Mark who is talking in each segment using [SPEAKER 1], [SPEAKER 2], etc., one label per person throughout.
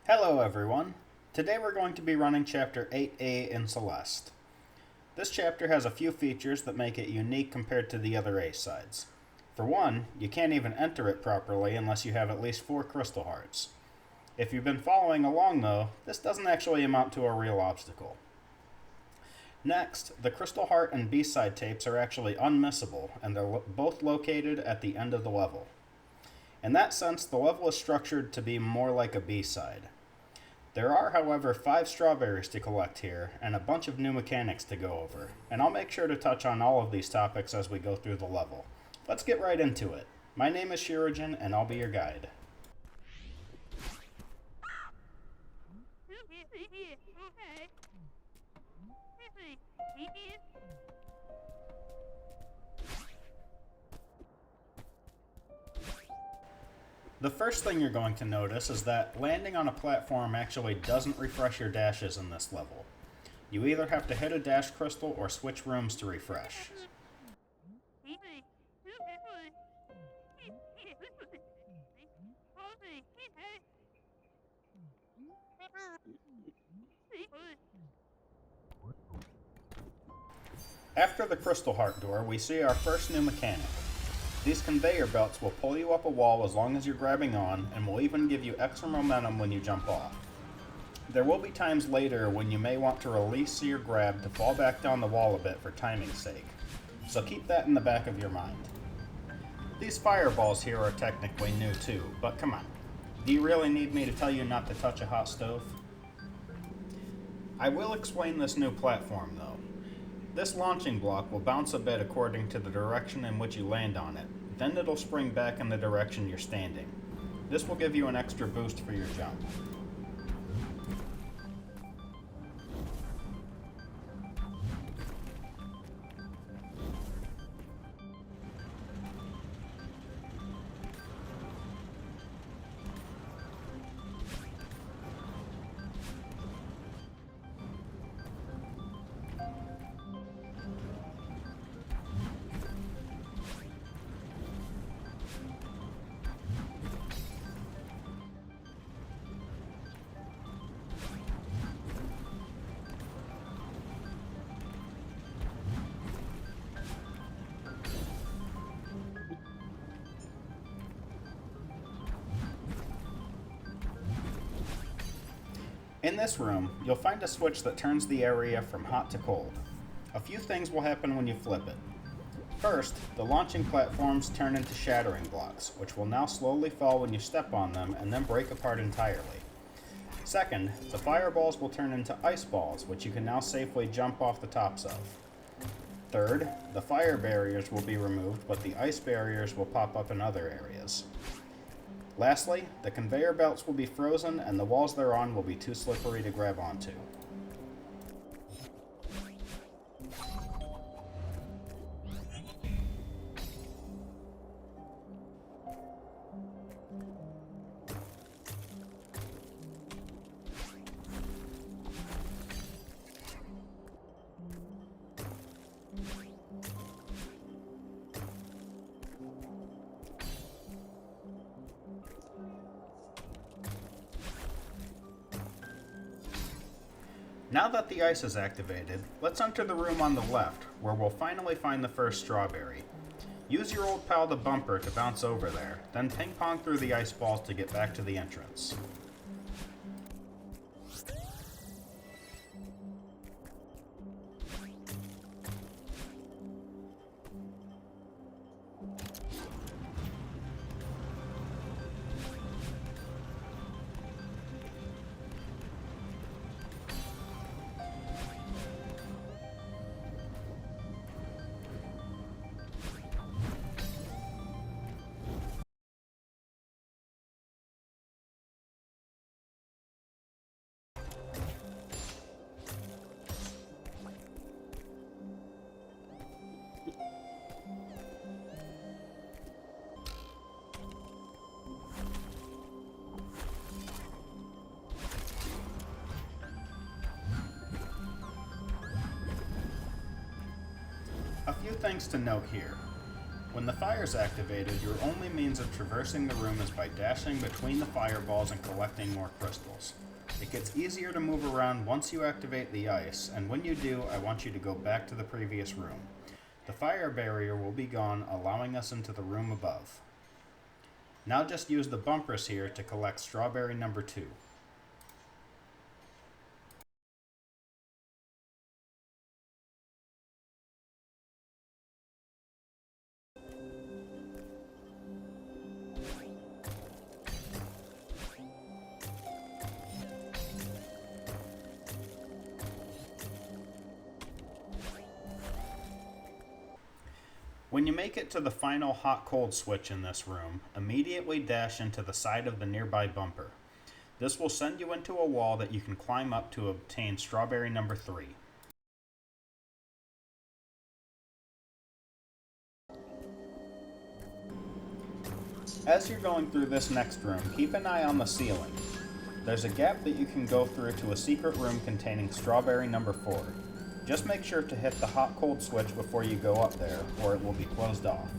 [SPEAKER 1] Hello everyone. Today we're going to be running Chapter 8A in Celeste. This chapter has a few features that make it unique compared to the other A-sides. For one, you can't even enter it properly unless you have at least 4 crystal hearts. If you've been following along though, this doesn't actually amount to a real obstacle. Next, the Crystal Heart and B-side tapes are actually unmissable, and they're both located at the end of the level. In that sense, the level is structured to be more like a B-side. There are, however, 5 strawberries to collect here, and a bunch of new mechanics to go over, and I'll make sure to touch on all of these topics as we go through the level. Let's get right into it. My name is Shirojin, and I'll be your guide. The first thing you're going to notice is that landing on a platform actually doesn't refresh your dashes in this level. You either have to hit a dash crystal or switch rooms to refresh. After the Crystal Heart door, we see our first new mechanic. These conveyor belts will pull you up a wall as long as you're grabbing on, and will even give you extra momentum when you jump off. There will be times later when you may want to release your grab to fall back down the wall a bit for timing's sake, so keep that in the back of your mind. These fireballs here are technically new too, but come on. Do you really need me to tell you not to touch a hot stove? I will explain this new platform though. This launching block will bounce a bit according to the direction in which you land on it. Then it'll spring back in the direction you're standing. This will give you an extra boost for your jump. In this room, you'll find a switch that turns the area from hot to cold. A few things will happen when you flip it. First, the launching platforms turn into shattering blocks, which will now slowly fall when you step on them and then break apart entirely. Second, the fireballs will turn into ice balls, which you can now safely jump off the tops of. Third, the fire barriers will be removed, but the ice barriers will pop up in other areas. Lastly, the conveyor belts will be frozen and the walls they're on will be too slippery to grab onto. Now that the ice is activated, let's enter the room on the left, where we'll finally find the first strawberry. Use your old pal the bumper to bounce over there, then ping pong through the ice balls to get back to the entrance. A few things to note here. When the fire is activated, your only means of traversing the room is by dashing between the fireballs and collecting more crystals. It gets easier to move around once you activate the ice, and when you do, I want you to go back to the previous room. The fire barrier will be gone, allowing us into the room above. Now just use the bumpers here to collect strawberry number 2. When you make it to the final hot-cold switch in this room, immediately dash into the side of the nearby bumper. This will send you into a wall that you can climb up to obtain strawberry number 3. As you're going through this next room, keep an eye on the ceiling. There's a gap that you can go through to a secret room containing strawberry number 4. Just make sure to hit the hot-cold switch before you go up there, or it will be closed off.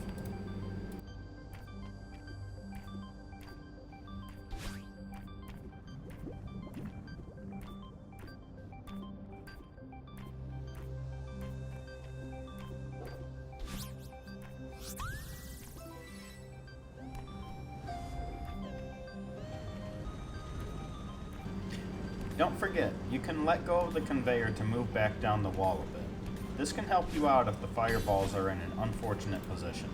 [SPEAKER 1] Don't forget, you can let go of the conveyor to move back down the wall a bit. This can help you out if the fireballs are in an unfortunate position.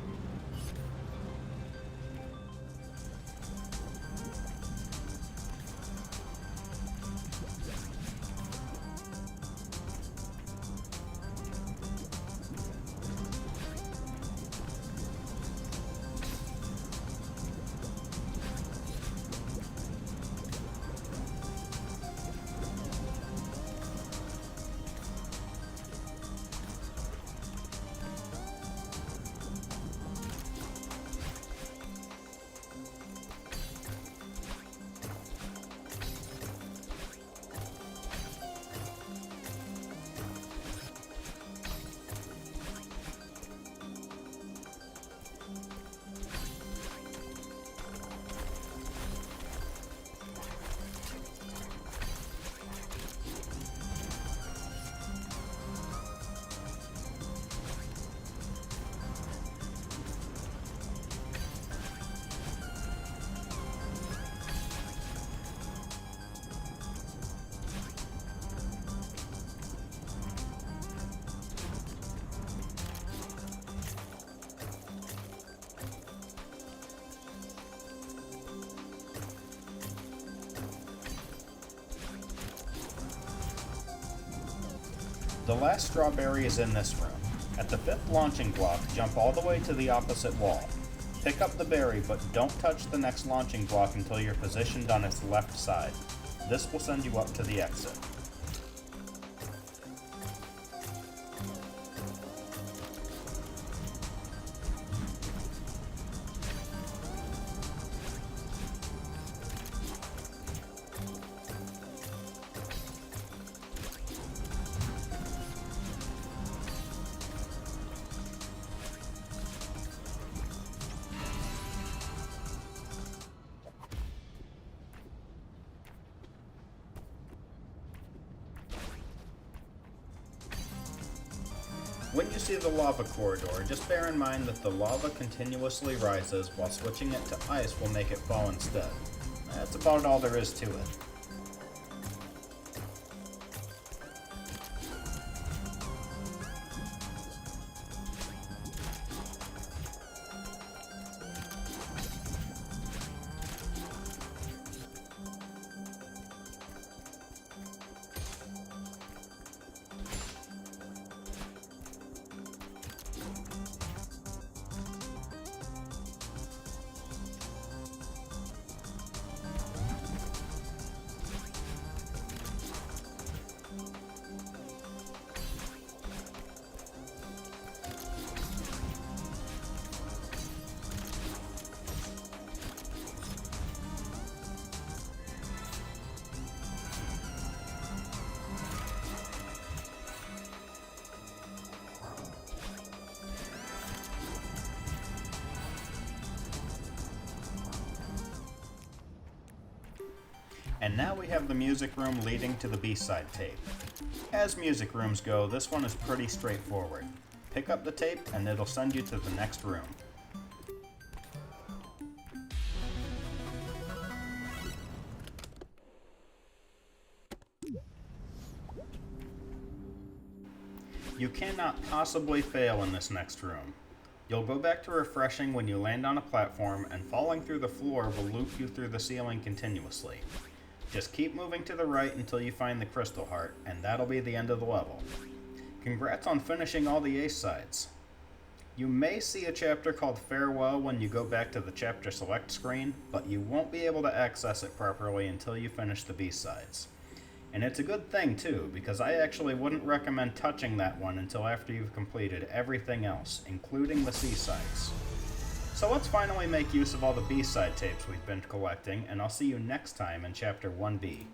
[SPEAKER 1] The last strawberry is in this room. At the 5th launching block, jump all the way to the opposite wall. Pick up the berry, but don't touch the next launching block until you're positioned on its left side. This will send you up to the exit. When you see the lava corridor, just bear in mind that the lava continuously rises, while switching it to ice will make it fall instead. That's about all there is to it. And now we have the music room leading to the B-side tape. As music rooms go, this one is pretty straightforward. Pick up the tape and it'll send you to the next room. You cannot possibly fail in this next room. You'll go back to refreshing when you land on a platform, and falling through the floor will loop you through the ceiling continuously. Just keep moving to the right until you find the crystal heart, and that'll be the end of the level. Congrats on finishing all the A-sides. You may see a chapter called Farewell when you go back to the chapter select screen, but you won't be able to access it properly until you finish the B-sides. And it's a good thing too, because I actually wouldn't recommend touching that one until after you've completed everything else, including the C-sides. So let's finally make use of all the B-side tapes we've been collecting, and I'll see you next time in Chapter 1B.